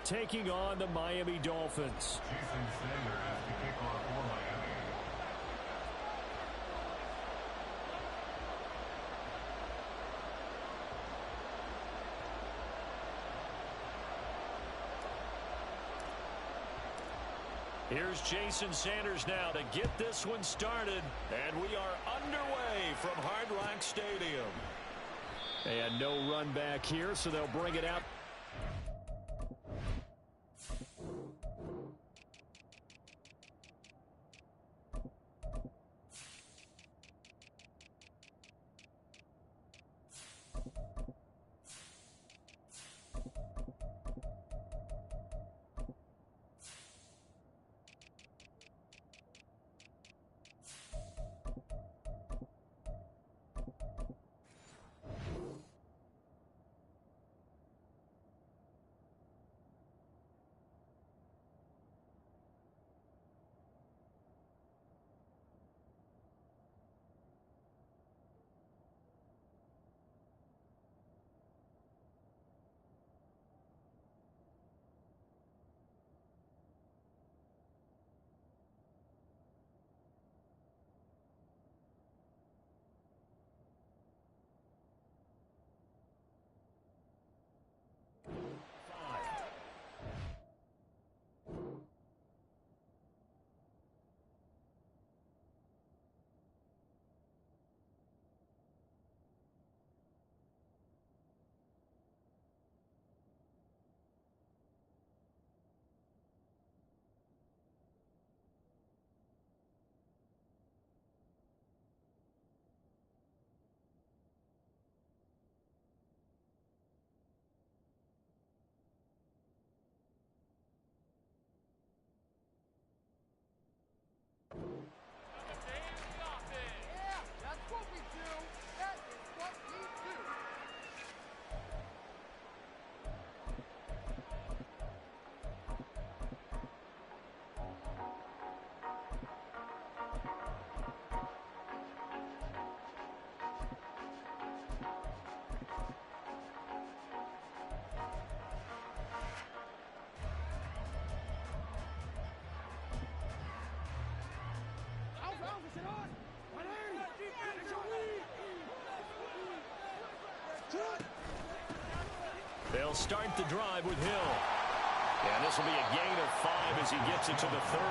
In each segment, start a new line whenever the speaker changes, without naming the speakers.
taking on the Miami Dolphins.
Jason Sanders has to kick off for Miami.
Here's Jason Sanders now to get this one started. And we are underway from Hard Rock Stadium. And no run back here, so they'll bring it out. They'll start the drive with Hill. And this will be a gain of 5 as he gets it to the 30.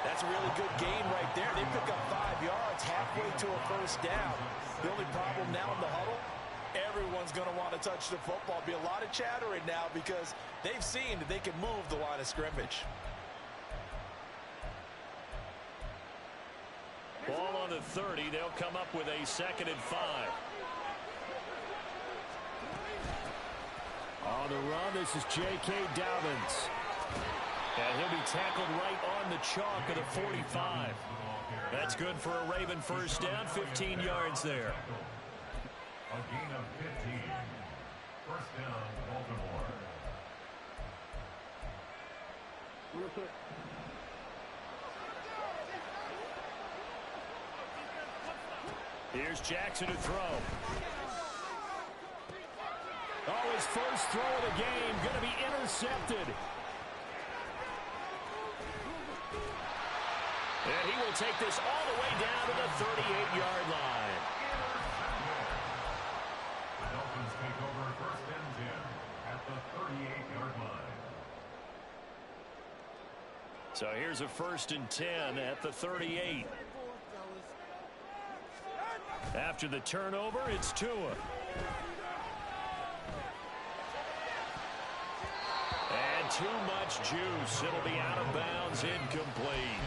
That's a really good gain right there. They pick up 5 yards halfway to a first down. The only problem now in the huddle, everyone's going to want to touch the football. Be a lot of chattering now because they've seen that they can move the line of scrimmage.
Ball on the 30. They'll come up with a 2nd and 5. On the run, this is J.K. Dobbins. And he'll be tackled right on the chalk of the 45. That's good for a Raven first down, 15 yards there.
A gain of 15. First down, Baltimore.
Here's Jackson to throw. Oh, his first throw of the game going to be intercepted. And he will take this all the way down to the 38-yard line.
The Dolphins take over 1st and 10 at the 38-yard line.
So here's a 1st and 10 at the 38. After the turnover, it's Tua. And too much juice. It'll be out of bounds, incomplete.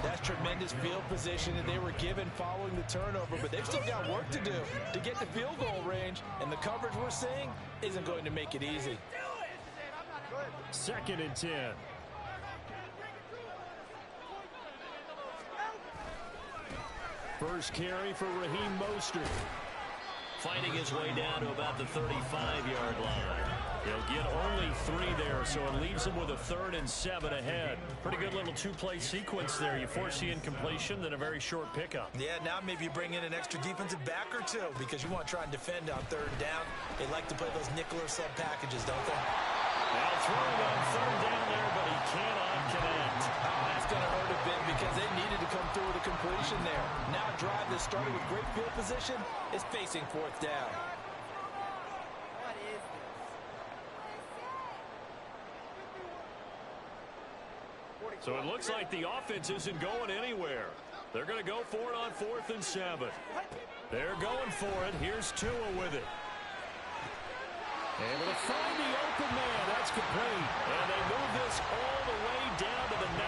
That's tremendous field position that they were given following the turnover, but they've still got work to do to get to field goal range, and the coverage we're seeing isn't going to make it easy.
2nd and 10. First carry for Raheem Mostert. Fighting his way down to about the 35-yard line. He'll get only 3 there, so it leaves him with a 3rd and 7 ahead. Pretty good little 2-play sequence there. You force the incompletion, then a very short pickup.
Yeah, now maybe you bring in an extra defensive back or 2 because you want to try and defend on 3rd down. They like to play those nickel or sub packages, don't they?
They'll
action there. Now a drive that started with great field position is facing fourth down.
So it looks like the offense isn't going anywhere. They're going to go for it on 4th and 7. They're going for it. Here's Tua with it. Able to find the open man. That's complete. And they move this all the way down to the 9.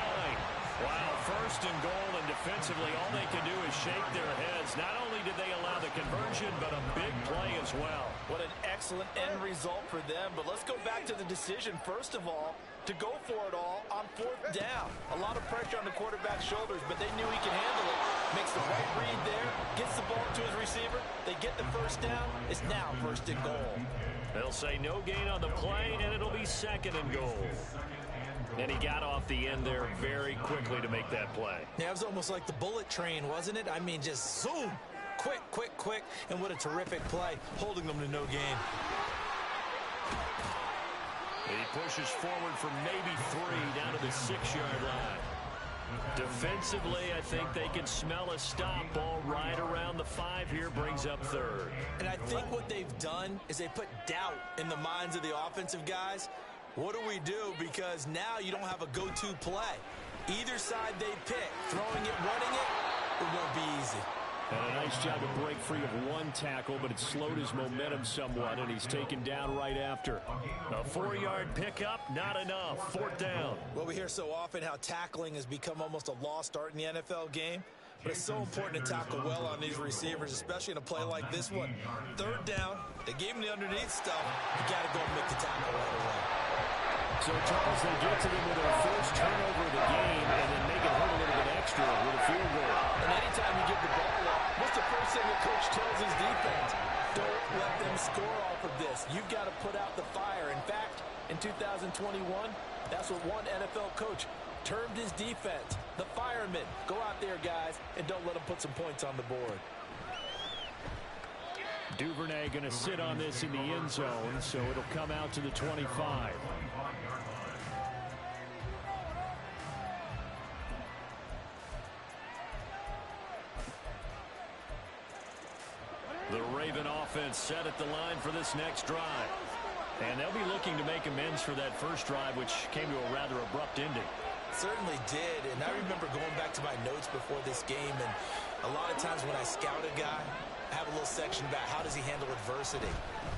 Wow, 1st and goal, and defensively all they can do is shake their heads. Not only did they allow the conversion, but a big play as well.
What an excellent end result for them. But let's go back to the decision, first of all, to go for it all on 4th down. A lot of pressure on the quarterback's shoulders, but they knew he could handle it. Makes the right read there, gets the ball to his receiver. They get the first down. It's now 1st and goal.
They'll say no gain on the play, and it'll be 2nd and goal. And he got off the end there very quickly to make that play.
Yeah, it was almost like the bullet train, wasn't it? I mean, just zoom. Quick, quick, quick. And what a terrific play, holding them to no gain.
And he pushes forward for maybe 3 down to the 6-yard line. Defensively, I think they can smell a stop. Ball right around the 5 here, brings up 3rd.
And I think what they've done is they put doubt in the minds of the offensive guys. What do we do? Because now you don't have a go-to play. Either side they pick, throwing it, running it won't be easy.
And a nice job to break free of 1 tackle, but it slowed his momentum somewhat, and he's taken down right after. A 4-yard pickup, not enough. 4th down.
Well, we hear so often how tackling has become almost a lost art in the NFL game. But it's so important to tackle well on these receivers, especially in a play like this one. 3rd down, they gave him the underneath stuff. You got to go and make the tackle right away.
So, Charles, they get to them with their first turnover of the game and then make it hurt a little bit extra with a field goal.
And anytime you give the ball up, what's the first thing the coach tells his defense? Don't let them score off of this. You've got to put out the fire. In fact, in 2021, that's what one NFL coach termed his defense, the firemen. Go out there, guys, and don't let them put some points on the board.
Duvernay going to sit on this in the end zone, so it'll come out to the 25. The Raven offense set at the line for this next drive. And they'll be looking to make amends for that first drive, which came to a rather abrupt ending.
Certainly did, and I remember going back to my notes before this game, and a lot of times when I scout a guy, I have a little section about how does he handle adversity.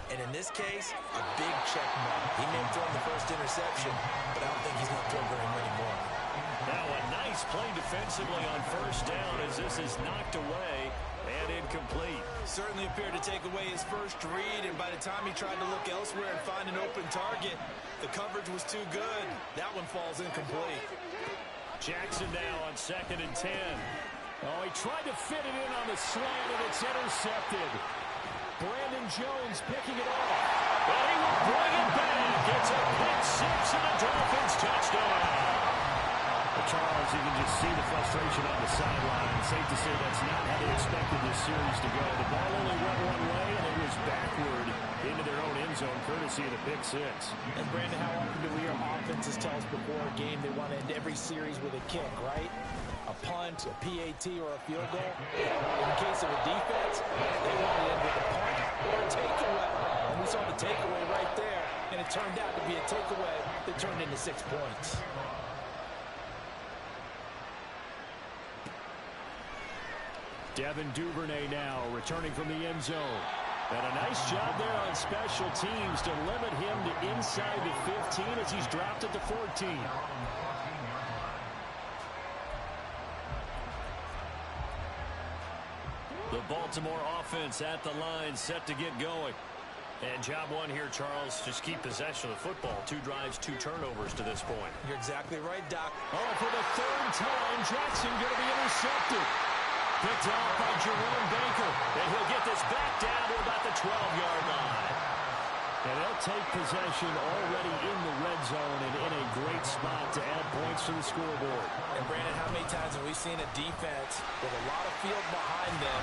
And in this case, a big check mark. He may have thrown the first interception, but I don't think he's going to throw very many more.
Now a nice play defensively on 1st down as this is knocked away and incomplete.
Certainly appeared to take away his first read, and by the time he tried to look elsewhere and find an open target, the coverage was too good. That one falls incomplete.
Jackson now on 2nd and 10. Oh, he tried to fit it in on the slant, and it's intercepted. Brandon Jones picking it off. But he will bring it back. It's a pick 6 and a Dolphins touchdown. Charles, you can just see the frustration on the sideline. Safe to say that's not how they expected this series to go. The ball only went one way, and it was backward into their own end zone, courtesy of the pick 6.
And, Brandon, how often do we hear offenses tell us before a game they want to end every series with a kick, right? A punt, a PAT, or a field goal. In the case of a defense, they want to end with a punt or a takeaway. And we saw the takeaway right there, and it turned out to be a takeaway that turned into 6 points.
Devin Duvernay now returning from the end zone. And a nice job there on special teams to limit him to inside the 15 as he's dropped at the 14. The Baltimore offense at the line, set to get going. And job one here, Charles, just keep possession of the football. 2 drives, 2 turnovers to this point.
You're exactly right, Doc.
Oh, for the 3rd time, Jackson going to be intercepted. Picked off by Jerome Baker. And he'll get this back down to about the 12-yard line. And they'll take possession already in the red zone and in a great spot to add points to the scoreboard.
And, Brandon, how many times have we seen a defense with a lot of field behind them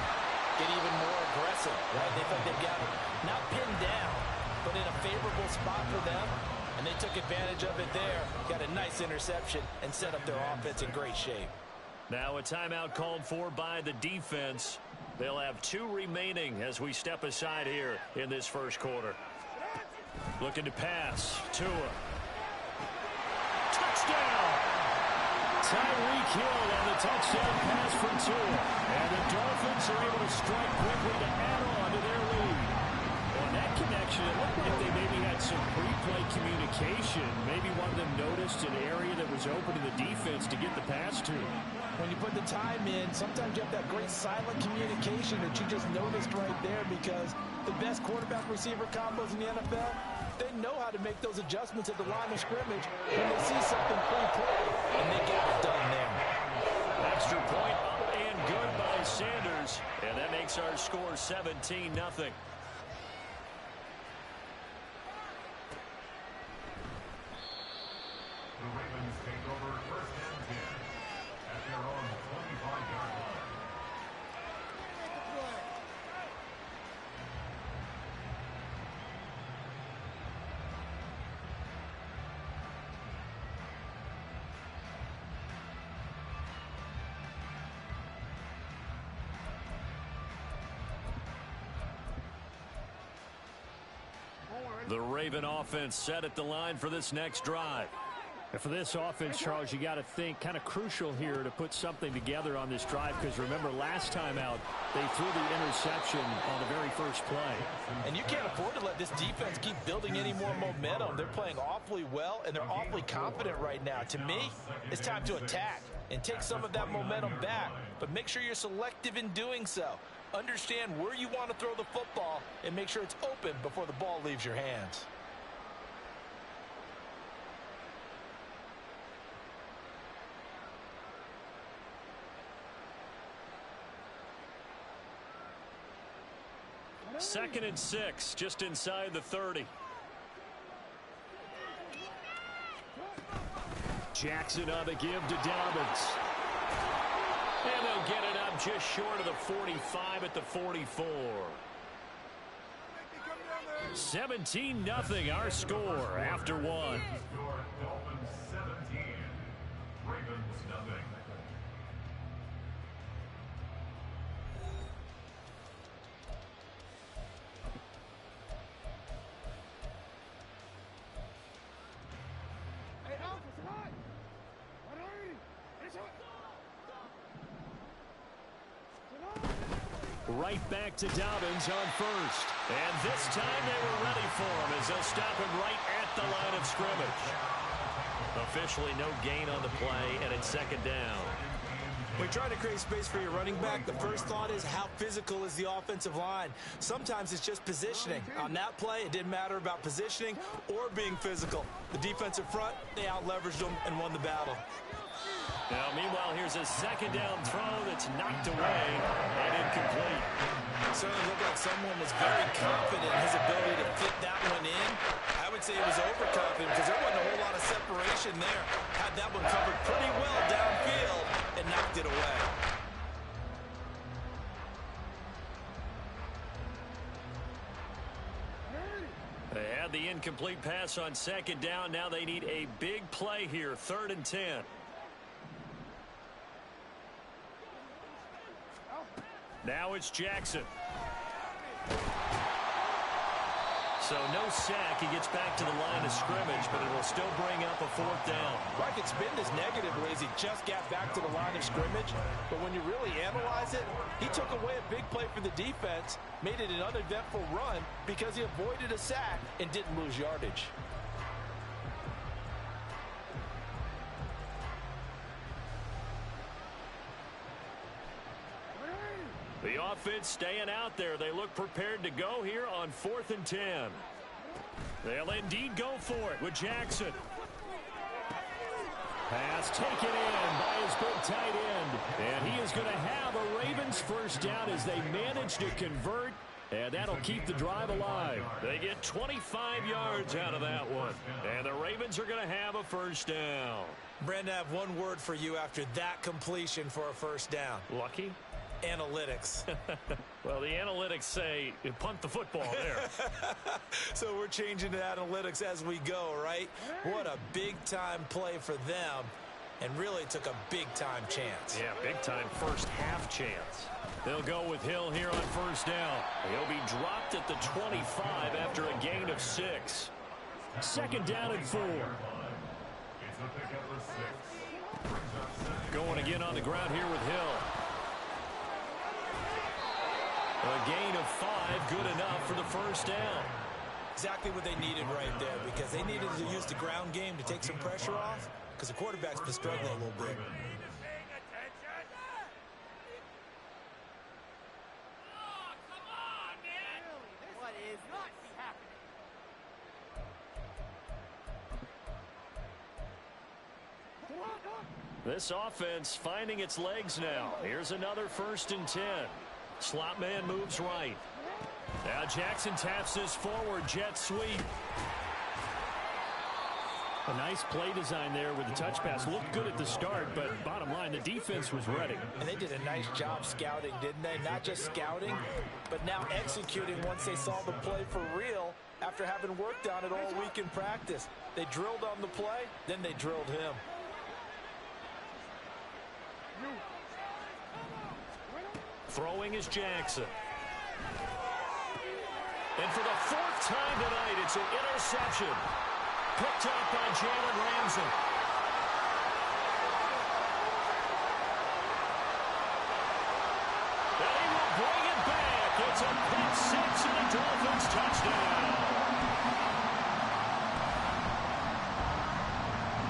get even more aggressive, right? They think they've got it not pinned down, but in a favorable spot for them, and they took advantage of it there, got a nice interception, and set up their offense in great shape.
Now a timeout called for by the defense. They'll have 2 remaining as we step aside here in this first quarter. Looking to pass. Tua. Touchdown! Tyreek Hill on the touchdown pass from Tua. And the Dolphins are able to strike quickly to add on to their lead. On that connection, it looked like they maybe had some pre-play communication. Maybe one of them noticed an area that was open to the defense to get the pass to.
When you put the time in, sometimes you have that great silent communication that you just noticed right there, because the best quarterback-receiver combos in the NFL, they know how to make those adjustments at the line of scrimmage when they see something pre-play, and they get it done there.
Extra point up and good by Sanders, and that makes our score 17-0.
The Ravens take over first and 10 at their own 25-yard line.
The Raven offense set at the line for this next drive.
And for this offense, Charles, you got to think kind of crucial here to put something together on this drive, because remember last time out they threw the interception on the very first play.
And you can't afford to let this defense keep building any more momentum. They're playing awfully well, and they're awfully confident right now. To me, it's time to attack and take some of that momentum back, but make sure you're selective in doing so. Understand where you want to throw the football and make sure it's open before the ball leaves your hands.
Second and 6, just inside the 30. Jackson on the give to Dobbins. And they'll get it up just short of the 45 at the 44. 17-0 our score after one.
Score Dolphins 17, Ravens nothing.
Right back to Dobbins on first. And this time they were ready for him as they'll stop him right at the line of scrimmage. Officially no gain on the play, and it's second down.
When trying to create space for your running back, the first thought is how physical is the offensive line. Sometimes it's just positioning. On that play, it didn't matter about positioning or being physical. The defensive front, they out-leveraged them and won the battle.
Now, meanwhile, here's a second down throw that's knocked away and incomplete.
It certainly looked like someone was very confident in his ability to fit that one in. I would say he was overconfident because there wasn't a whole lot of separation there. Had that one covered pretty well downfield and knocked it away.
They had the incomplete pass on second down. Now they need a big play here, 3rd and 10. Now it's Jackson. So no sack. He gets back to the line of scrimmage, but it will still bring up a 4th down.
I could spin this negatively as he just got back to the line of scrimmage, but when you really analyze it, he took away a big play for the defense, made it an uneventful run because he avoided a sack and didn't lose yardage.
The offense staying out there. They look prepared to go here on 4th and 10. They'll indeed go for it with Jackson. Pass taken in by his big tight end. And he is going to have a Ravens first down as they manage to convert. And that'll keep the drive alive. They get 25 yards out of that one. And the Ravens are going to have a first down.
Brandon, I have one word for you after that completion for a first down.
Lucky?
Analytics.
Well, the analytics say you punt the football there.
So we're changing to analytics as we go, right? What a big-time play for them. and really took a big-time chance.
Yeah, big-time first-half chance. They'll go with Hill here on first down. He'll be dropped at the 25 after a gain of 6. Second down and 4. Going again on the ground here with Hill. A gain of 5, good enough for the first down.
Exactly what they needed right there, because they needed to use the ground game to take some pressure off, because the quarterback's been struggling a little bit.
This offense finding its legs now. Here's another 1st and 10. Slot man moves right. Now Jackson taps this forward jet sweep.
A nice play design there with the touch pass. Looked good at the start, but bottom line, the defense was ready.
And they did a nice job scouting, didn't they? Not just scouting, but now executing once they saw the play for real after having worked on it all week in practice. They drilled on the play, then they drilled him.
Throwing is Jackson. And for the 4th time tonight, it's an interception. Picked up by Jalen Ramsey. And he will bring it back. It's a pick 6 and a Dolphins touchdown.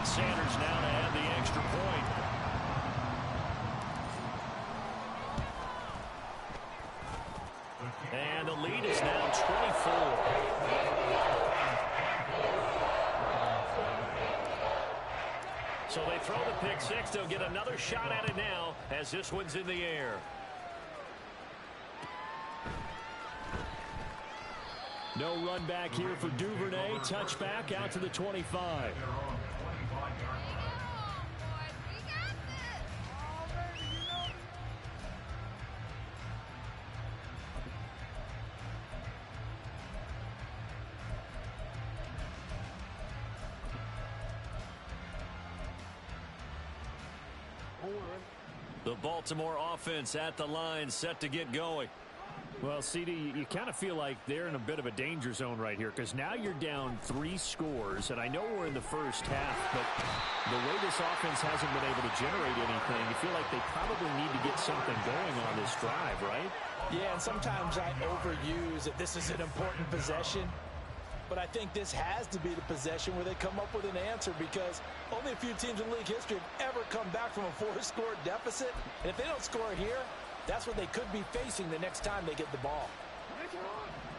Sanders now to add the extra point. And the lead is now 24. So they throw the pick 6. They'll get another shot at it now as this one's in the air.
No run back here for Duvernay. Touchback out to the 25.
The Baltimore offense at the line, set to get going.
Well, CD, you kind of feel like they're in a bit of a danger zone right here, because now you're down 3 scores, and I know we're in the first half, but the way this offense hasn't been able to generate anything, you feel like they probably need to get something going on this drive, right?
Yeah, and sometimes I overuse that this is an important possession. But I think this has to be the possession where they come up with an answer, because only a few teams in league history have ever come back from a 4-score deficit. And if they don't score here, that's what they could be facing the next time they get the ball.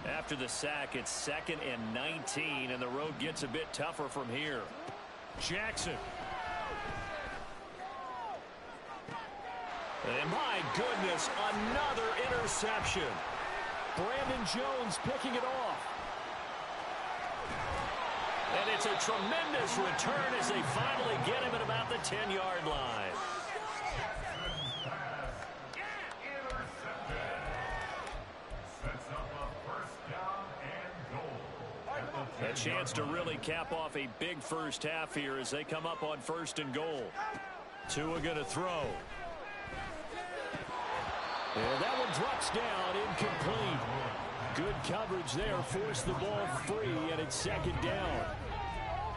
After the sack, it's 2nd and 19, and the road gets a bit tougher from here. Jackson. And my goodness, another interception.
Brandon Jones picking it off.
And it's a tremendous return as they finally get him at about the 10-yard line. A chance to really cap off a big first half here as they come up on 1st and goal. Tua going to throw.
And that one drops down, incomplete. Good coverage there, forced the ball free, and it's 2nd down.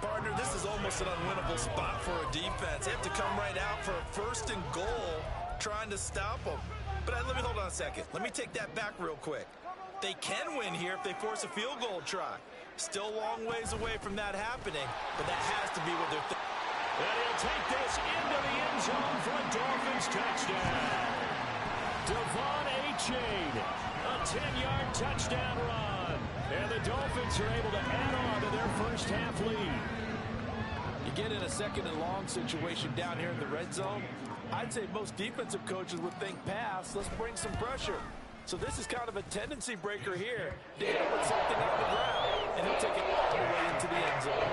Partner, this is almost an unwinnable spot for a defense. They have to come right out for a 1st and goal, trying to stop them. But let me hold on a second. Let me take that back real quick. They can win here if they force a field goal try. Still a long ways away from that happening, but that has to be what they're thinking.
And he'll take this into the end zone for a Dolphins touchdown. Devon A-Chain, a 10-yard touchdown run. And the Dolphins are able to add on to their first half lead.
You get in a 2nd and long situation down here in the red zone, I'd say most defensive coaches would think pass, let's bring some pressure. So this is kind of a tendency breaker here. They put something on the ground, and he'll take it all the way into the end zone.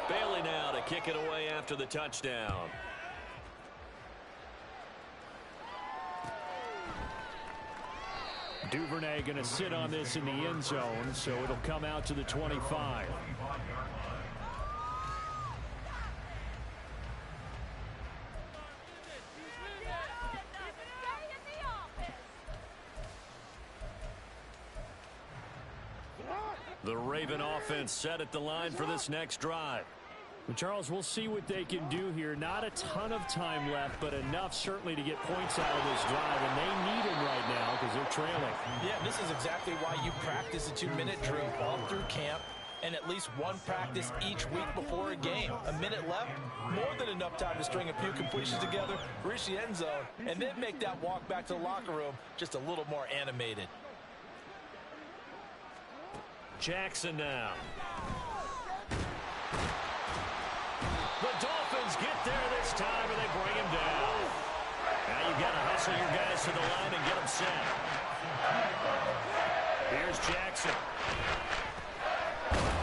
Bailey now to kick it away after the touchdown.
Duvernay going to sit on this in the end zone, so it'll come out to the 25.
The Raven offense set at the line for this next drive.
Well, Charles, we'll see what they can do here. Not a ton of time left, but enough certainly to get points out of this drive, and they need them right now because they're trailing.
Yeah, this is exactly why you practice a 2-minute drill all through camp and at least one practice each week before a game. A minute left, more than enough time to string a few completions together, reach the end zone, and then make that walk back to the locker room just a little more animated.
Jackson now. The Dolphins get there this time, and they bring him down. Now you've got to hustle your guys to the line and get them set. Here's Jackson.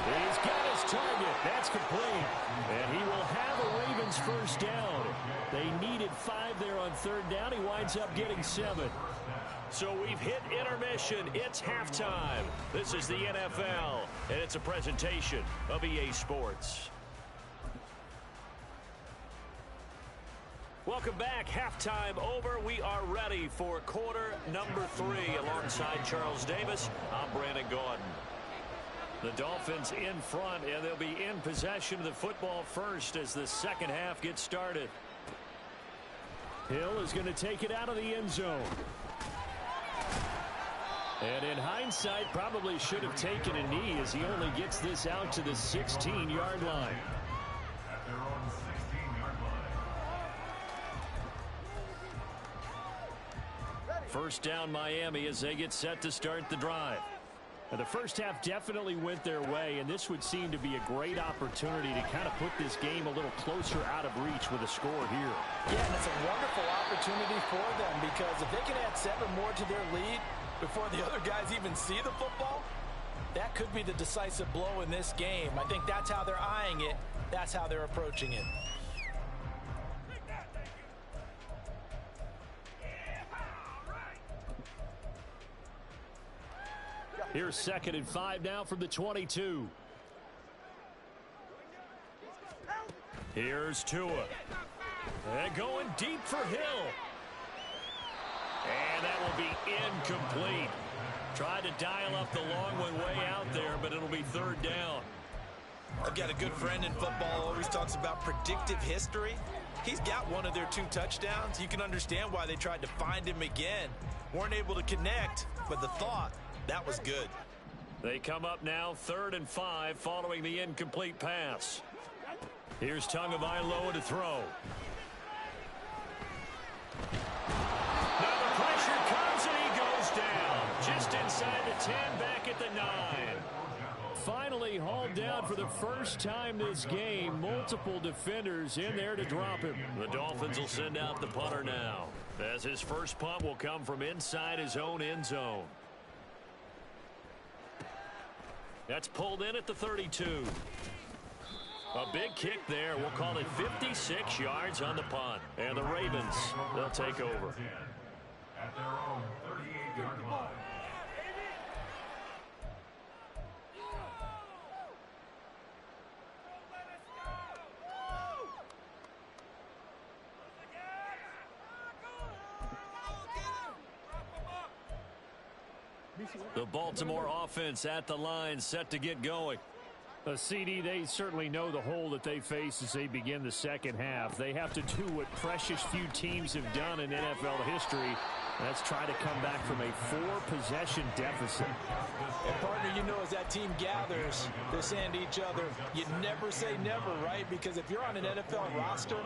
He's got his target. That's complete. And he will have a Ravens first down. They needed 5 there on third down. He winds up getting 7. So we've hit intermission. It's halftime. This is the NFL, and it's a presentation of EA Sports. Welcome back. Halftime over. We are ready for quarter number 3. Alongside Charles Davis, I'm Brandon Gordon. The Dolphins in front, and they'll be in possession of the football first as the second half gets started.
Hill is going to take it out of the end zone. And in hindsight, probably should have taken a knee as he only gets this out to the 16-yard line.
At their own 16-yard line.
First down Miami as they get set to start the drive.
Now, the first half definitely went their way, and this would seem to be a great opportunity to kind of put this game a little closer out of reach with a score here.
Yeah, and it's a wonderful opportunity for them because if they can add 7 more to their lead before the other guys even see the football, that could be the decisive blow in this game. I think that's how they're eyeing it. That's how they're approaching it.
Here's 2nd and 5 now from the 22.
Here's Tua. And going deep for Hill. And that will be incomplete. Tried to dial up the long one way out there, but it'll be 3rd down.
I've got a good friend in football, always talks about predictive history. He's got one of their 2 touchdowns. You can understand why they tried to find him again. Weren't able to connect, but the thought, that was good.
They come up now 3rd and 5 following the incomplete pass. Here's Tagovailoa to throw. Now the pressure comes and he goes down. Just inside the 10, back at the 9.
Finally hauled down for the first time this game. Multiple defenders in there to drop him.
The Dolphins will send out the punter now, as his first punt will come from inside his own end zone. That's pulled in at the 32. A big kick there. We'll call it 56 yards on the punt. And the Ravens, they'll take over.
At their own 38-yard line.
The Baltimore offense at the line, set to get going.
CD, they certainly know the hole that they face as they begin the second half. They have to do what precious few teams have done in NFL history. That's try to come back from a 4-possession deficit.
And partner, you know, as that team gathers, they're saying to each other, you never say never, right? Because if you're on an NFL roster,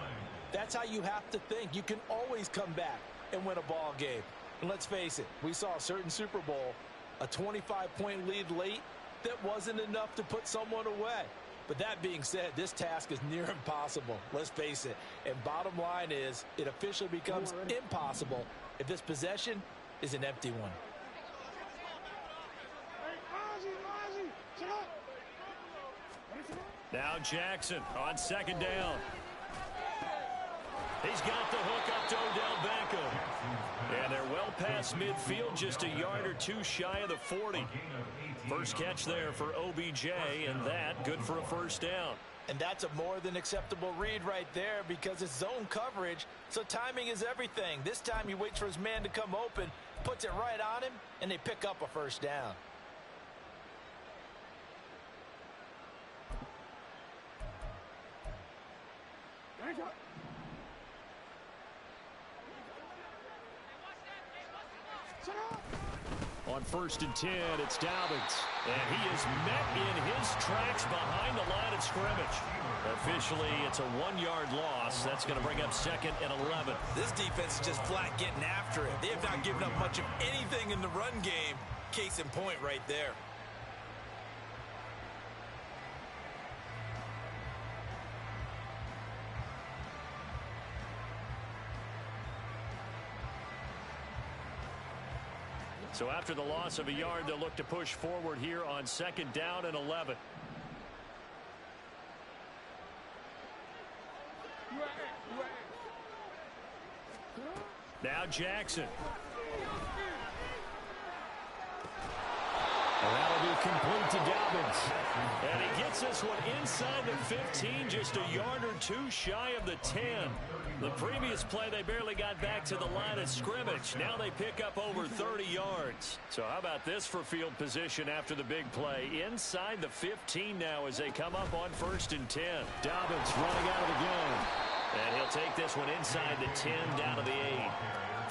that's how you have to think. You can always come back and win a ball game. And let's face it, we saw a certain Super Bowl, a 25-point lead late, that wasn't enough to put someone away. But that being said, this task is near impossible. Let's face it. And bottom line is, it officially becomes impossible if this possession is an empty one.
Now Jackson on 2nd down. He's got the hook up to Odell Beckham. And they're well past midfield, just a yard or 2 shy of the 40. First catch there for OBJ, and that good for a first down.
And that's a more than acceptable read right there because it's zone coverage, so timing is everything. This time he waits for his man to come open, puts it right on him, and they pick up a first down.
On 1st and 10, it's Dobbins. And he is met in his tracks behind the line of scrimmage. Officially, it's a 1-yard loss. That's going to bring up 2nd and 11.
This defense is just flat getting after it. They have not given up much of anything in the run game. Case in point right there.
So after the loss of a yard, they'll look to push forward here on 2nd down and 11. Now Jackson. And that'll be complete to Dobbins. And he gets this one inside the 15, just a yard or two shy of the 10. The previous play, they barely got back to the line of scrimmage. Now they pick up over 30 yards. So how about this for field position after the big play? Inside the 15 now as they come up on 1st and 10. Dobbins running out of the gun. And he'll take this one inside the 10 down to the 8.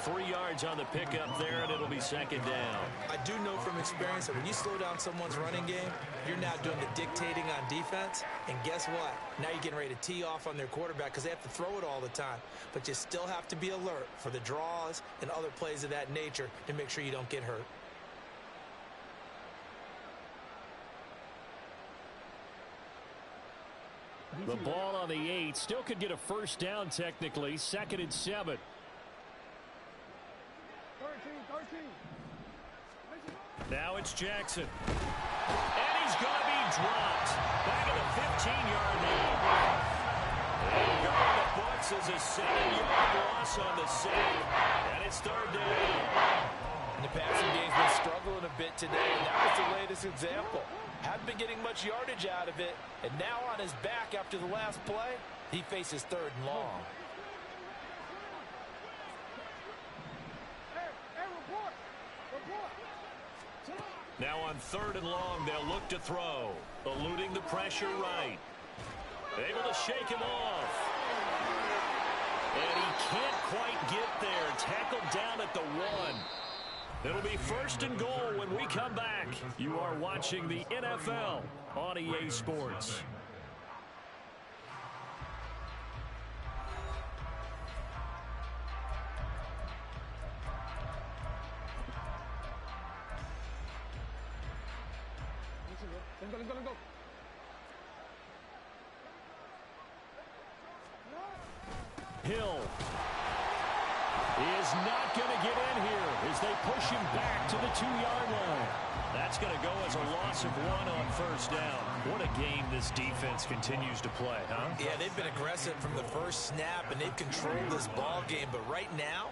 3 yards on the pickup there, and it'll be 2nd down.
I do know from experience that when you slow down someone's running game, you're now doing the dictating on defense. And guess what? Now you're getting ready to tee off on their quarterback because they have to throw it all the time. But you still have to be alert for the draws and other plays of that nature to make sure you don't get hurt.
The ball on the 8 still could get a 1st down technically. 2nd and 7. Now it's Jackson. And he's going to be dropped. Back at the 15-yard line. And going to the books is a 7-yard loss on the save. And it's 3rd down.
And the passing game's been struggling a bit today, and that was the latest example. Haven't been getting much yardage out of it, and now on his back after the last play, he faces 3rd and long.
Now on 3rd and long, they'll look to throw. Eluding the pressure right. Able to shake him off. And he can't quite get there. Tackled down at the 1. It'll be 1st and goal when we come back. You are watching the NFL on EA Sports. Hill is not going to get in here as they push him back to the 2-yard line. That's going to go as a loss of 1 on 1st down. What a game this defense continues to play, huh?
Yeah, they've been aggressive from the first snap, and they've controlled this ball game. But right now,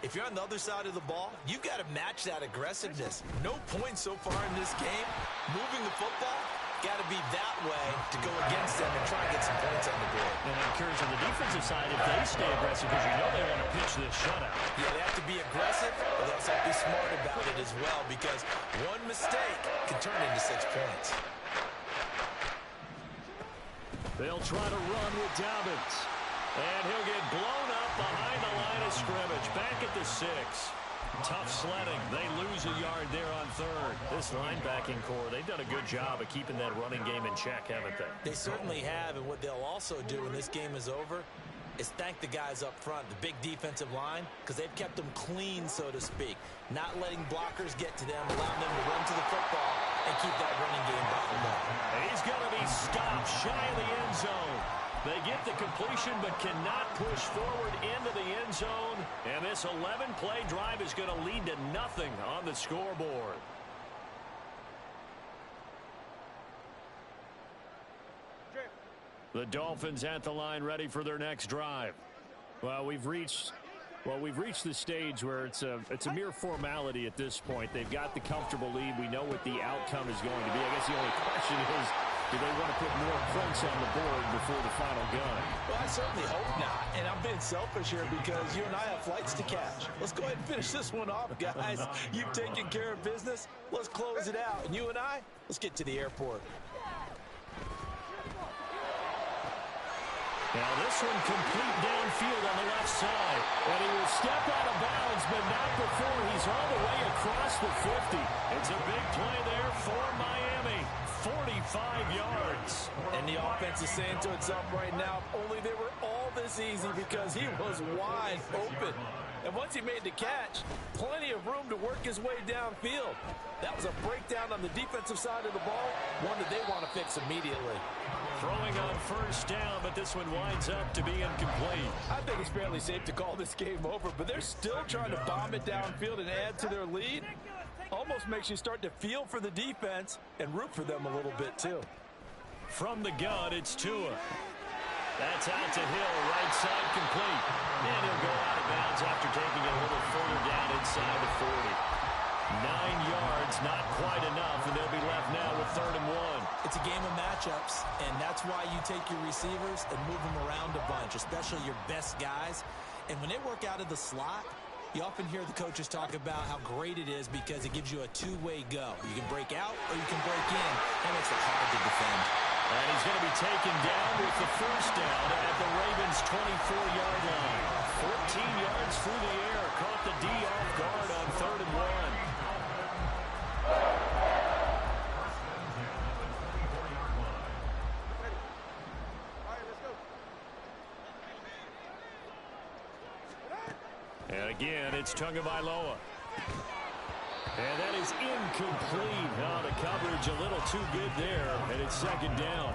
if you're on the other side of the ball, you've got to match that aggressiveness. No points so far in this game. Moving the football, got to be that way to go against them and try and get some points on the board.
And I'm curious on the defensive side if they stay aggressive because you know they want to pitch this shutout.
Yeah, they have to be aggressive, but they also have to be smart about it as well because one mistake can turn into 6 points.
They'll try to run with Dobbins. And he'll get blown up behind the line of scrimmage. Back at the 6. Tough sledding. They lose a yard there on 3rd. This linebacking core, they've done a good job of keeping that running game in check, haven't they?
They certainly have, and what they'll also do when this game is over is thank the guys up front, the big defensive line, because they've kept them clean, so to speak. Not letting blockers get to them, allowing them to run to the football and keep that running game bottled up.
And he's going to be stopped shy of the end zone. They get the completion but cannot push forward into the end zone. And this 11-play drive is going to lead to nothing on the scoreboard. The Dolphins at the line ready for their next drive. Well, we've reached the stage where it's a mere formality at this point. They've got the comfortable lead. We know what the outcome is going to be. I guess the only question is, do they want to put more points on the board before the final gun?
Well, I certainly hope not. And I'm being selfish here because you and I have flights to catch. Let's go ahead and finish this one off, guys. You've taken care of business. Let's close it out. And you and I, let's get to the airport.
Now this one complete downfield on the left side. And he will step out of bounds, but not before he's all the way across the 50. It's a big play there for Miami. 45 yards.
And the offense is saying to itself right now, only they were all this easy because he was wide open. And once he made the catch, plenty of room to work his way downfield. That was a breakdown on the defensive side of the ball, one that they want to fix immediately.
Throwing on first down, but this one winds up to be incomplete.
I think it's fairly safe to call this game over, but they're still trying to bomb it downfield and add to their lead. Almost makes you start to feel for the defense and root for them a little bit, too.
From the gun, it's Tua. That's out to Hill, right side complete. And he'll go out of bounds after taking it a little further down inside the 40. 9 yards, not quite enough, and they'll be left now with 3rd and 1.
It's a game of matchups, and that's why you take your receivers and move them around a bunch, especially your best guys. And when they work out of the slot, you often hear the coaches talk about how great it is because it gives you a two-way go. You can break out or you can break in. That makes it hard to defend.
And he's going to be taken down with the first down at the Ravens' 24-yard line. 14 yards through the air. Caught the D off guard on 3rd and 1. And again, it's Tagovailoa. And that is incomplete. Oh, the coverage a little too good there, and it's 2nd down.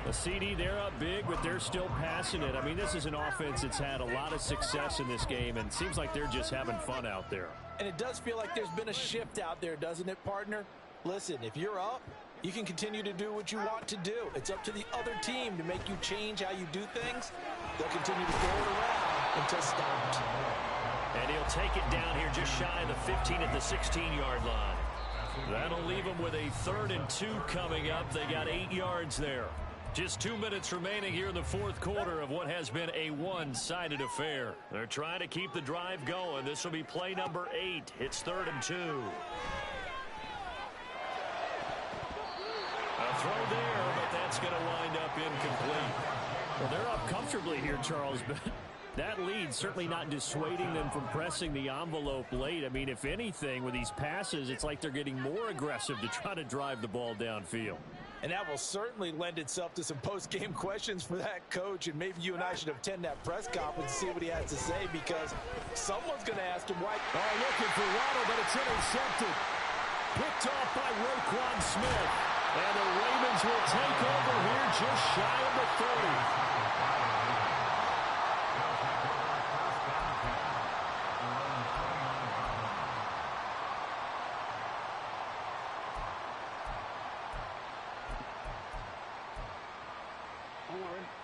The CD, they're up big, but they're still passing it. I mean, this is an offense that's had a lot of success in this game, and it seems like they're just having fun out there.
And it does feel like there's been a shift out there, doesn't it, partner? Listen, if you're up, you can continue to do what you want to do. It's up to the other team to make you change how you do things. They'll continue to throw it around until stopped.
And he'll take it down here just shy of the 15 at the 16-yard line. That'll leave them with a 3rd and 2 coming up. They got 8 yards there. Just 2 minutes remaining here in the 4th quarter of what has been a one-sided affair. They're trying to keep the drive going. This will be play number 8. It's 3rd and 2. A throw there, but that's going to wind up incomplete.
Well, they're up comfortably here, Charles, but that lead certainly not dissuading them from pressing the envelope late. I mean, if anything, with these passes, it's like they're getting more aggressive to try to drive the ball downfield.
And that will certainly lend itself to some post-game questions for that coach, and maybe you and I should attend that press conference and see what he has to say, because someone's going to ask him why.
Oh, looking for Waddle, but it's intercepted. Picked off by Roquan Smith. And the Ravens will take over here just shy of the 30.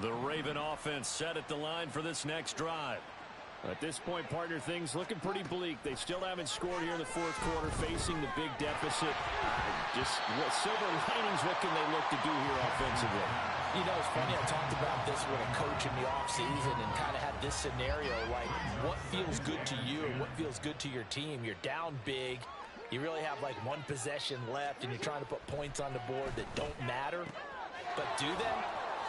The Raven offense set at the line for this next drive.
At this point, partner, things looking pretty bleak. They still haven't scored here in the 4th quarter, facing the big deficit. Just what silver linings, what can they look to do here offensively?
You know, it's funny, I talked about this with a coach in the offseason and kind of had this scenario, like what feels good to you and what feels good to your team. You're down big. You really have like one possession left, and you're trying to put points on the board that don't matter. But do they?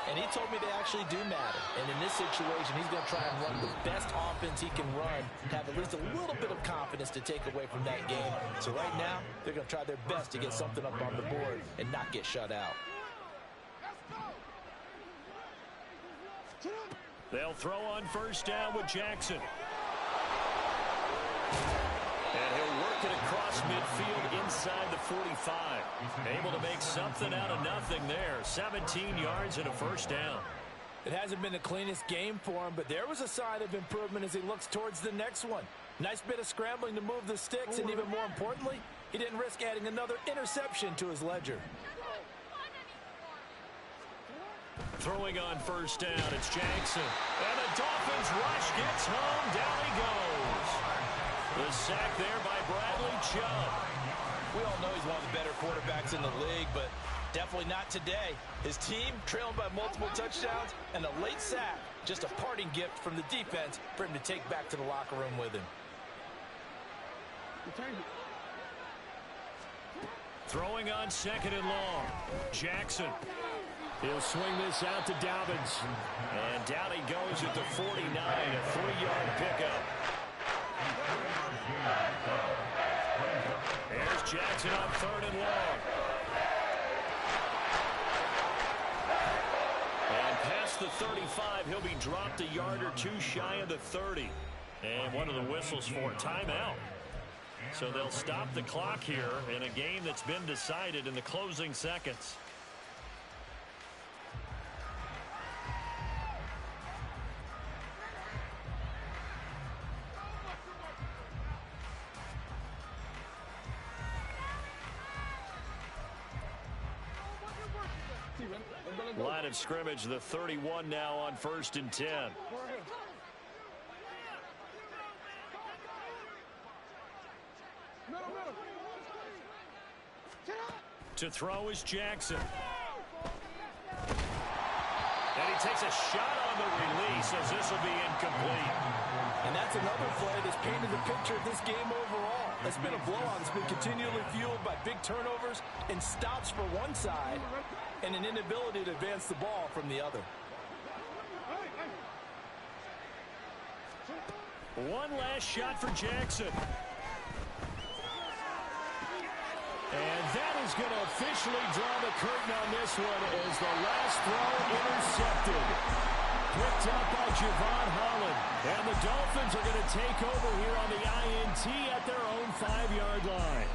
And he told me they actually do matter. And in this situation, he's going to try and run the best offense he can run, have at least a little bit of confidence to take away from that game. So right now, they're going to try their best to get something up on the board and not get shut out.
They'll throw on first down with Jackson. And he'll work it across midfield inside the 45. Able to make something out of nothing there. 17 yards and a first down.
It hasn't been the cleanest game for him, but there was a sign of improvement as he looks towards the next one. Nice bit of scrambling to move the sticks, and even more importantly, he didn't risk adding another interception to his ledger.
Throwing on first down, it's Jackson. And the Dolphins rush gets home. Down he goes. The sack there by Bradley Chubb.
We all know he's one of the better quarterbacks in the league, but definitely not today. His team trailing by multiple touchdowns, and a late sack, just a parting gift from the defense for him to take back to the locker room with him.
Throwing on 2nd and long. Jackson. He'll swing this out to Dobbins. And down he goes at the 49, a 3-yard pickup. Here's Jackson on 3rd and long. And past the 35, he'll be dropped a yard or two shy of the 30. And one of the whistles for a timeout. So they'll stop the clock here in a game that's been decided in the closing seconds. Line of scrimmage, the 31 now on 1st and 10. To throw is Jackson. And he takes a shot on the release as this will be incomplete.
And that's another play that's painted the picture of this game overall. It's been a blowout. It's been continually fueled by big turnovers and stops for one side and an inability to advance the ball from the other.
One last shot for Jackson. And that is going to officially draw the curtain on this one as the last throw intercepted. Picked up by Javon Holland. And the Dolphins are going to take over here on the INT at their own 5-yard line.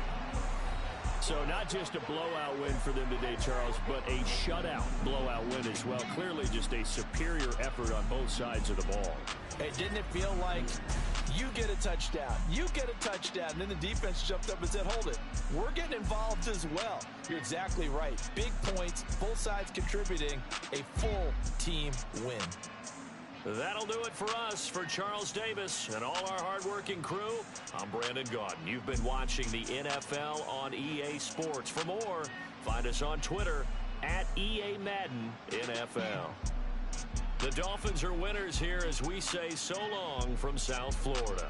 So not just a blowout win for them today, Charles, but a shutout blowout win as well. Clearly just a superior effort on both sides of the ball.
Hey, didn't it feel like you get a touchdown, you get a touchdown, and then the defense jumped up and said, hold it, we're getting involved as well. You're exactly right. Big points, both sides contributing, a full team win.
That'll do it for us. For Charles Davis and all our hardworking crew, I'm Brandon Gaudin. You've been watching the NFL on EA Sports. For more, find us on Twitter at EA Madden NFL. The Dolphins are winners here as we say so long from South Florida.